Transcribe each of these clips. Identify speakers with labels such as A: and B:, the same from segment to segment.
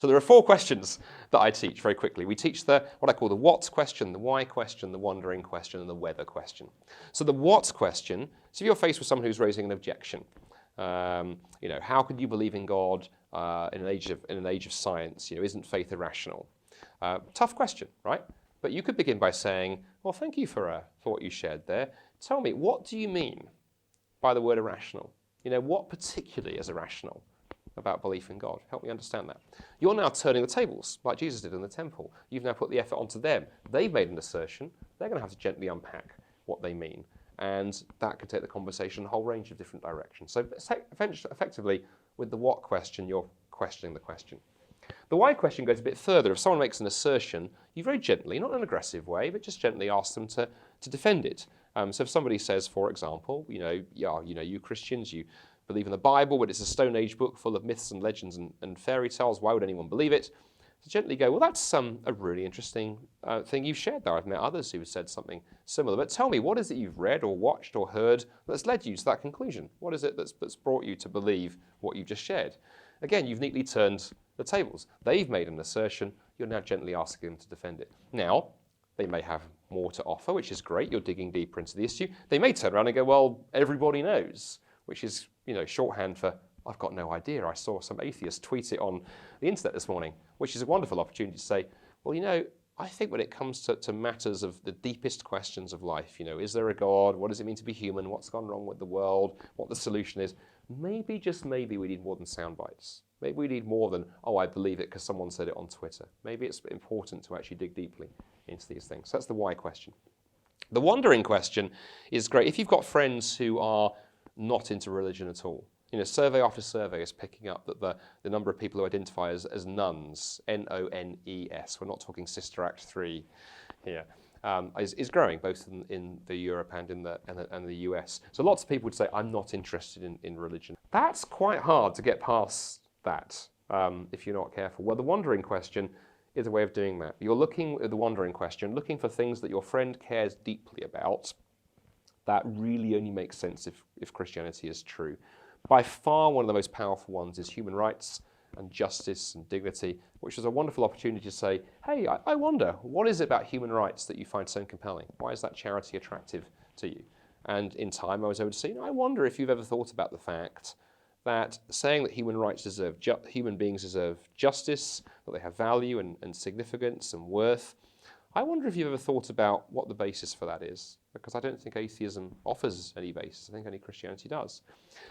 A: So there are 4 questions that I teach very quickly. We teach what I call the what question, the why question, the wondering question, and the whether question. So the what question, so if you're faced with someone who's raising an objection, how could you believe in God in an age of science? Isn't faith irrational? Tough question, right? But you could begin by saying, well, thank you for what you shared there. Tell me, what do you mean by the word irrational? What particularly is irrational about belief in God? Help me understand that. You're now turning the tables, like Jesus did in the temple. You've now put the effort onto them. They've made an assertion. They're going to have to gently unpack what they mean. And that could take the conversation in a whole range of different directions. So effectively, with the what question, you're questioning the question. The why question goes a bit further. If someone makes an assertion, you very gently, not in an aggressive way, but just gently ask them to defend it. So if somebody says, for example, you Christians, you believe in the Bible, but it's a Stone Age book full of myths and legends and fairy tales. Why would anyone believe it? To gently go, well, that's a really interesting thing you've shared there. I've met others who have said something similar. But tell me, what is it you've read or watched or heard that's led you to that conclusion? What is it that's brought you to believe what you've just shared? Again, you've neatly turned the tables. They've made an assertion. You're now gently asking them to defend it. Now, they may have more to offer, which is great. You're digging deeper into the issue. They may turn around and go, well, everybody knows, which is shorthand for, I've got no idea. I saw some atheist tweet it on the internet this morning, which is a wonderful opportunity to say, well, I think when it comes to matters of the deepest questions of life, is there a God? What does it mean to be human? What's gone wrong with the world? What the solution is? Maybe, just maybe, we need more than sound bites. Maybe we need more than, I believe it because someone said it on Twitter. Maybe it's important to actually dig deeply into these things. So that's the why question. The wondering question is great. If you've got friends who are not into religion at all, survey after survey is picking up that the number of people who identify as nuns, N-O-N-E-S, we're not talking Sister Act 3 here, is growing both in the Europe and in the US. So lots of people would say, I'm not interested in religion. That's quite hard to get past that if you're not careful. Well, the wondering question is a way of doing that. You're looking at the wondering question, looking for things that your friend cares deeply about that really only makes sense if Christianity is true. By far, one of the most powerful ones is human rights and justice and dignity, which is a wonderful opportunity to say, hey, I wonder, what is it about human rights that you find so compelling? Why is that charity attractive to you? And in time, I was able to say, I wonder if you've ever thought about the fact that saying that human beings deserve justice, that they have value and significance and worth, I wonder if you've ever thought about what the basis for that is, because I don't think atheism offers any basis. I think only Christianity does.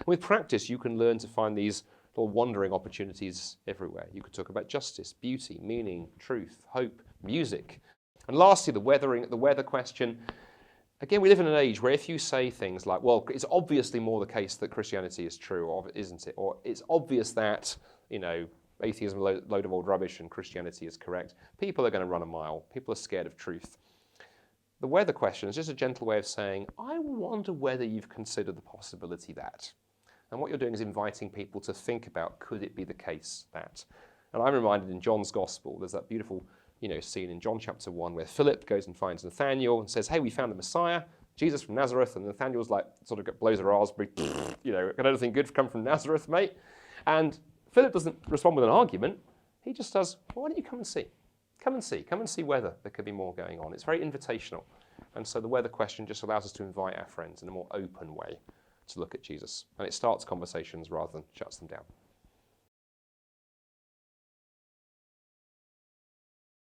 A: With practice, you can learn to find these little wandering opportunities everywhere. You could talk about justice, beauty, meaning, truth, hope, music. And lastly, the weather question. Again, we live in an age where if you say things like, well, it's obviously more the case that Christianity is true, or isn't it? Or it's obvious that, atheism is a load of old rubbish and Christianity is correct, people are going to run a mile. People are scared of truth. The whether question is just a gentle way of saying, I wonder whether you've considered the possibility that. And what you're doing is inviting people to think about, could it be the case that? And I'm reminded in John's Gospel, there's that beautiful scene in John chapter 1 where Philip goes and finds Nathanael and says, hey, we found a Messiah, Jesus from Nazareth. And Nathanael's like, sort of blows a raspberry, can anything good come from Nazareth, mate? And Philip doesn't respond with an argument. He just does, well, why don't you come and see? Come and see whether there could be more going on. It's very invitational. And so the whether question just allows us to invite our friends in a more open way to look at Jesus. And it starts conversations rather than shuts them down.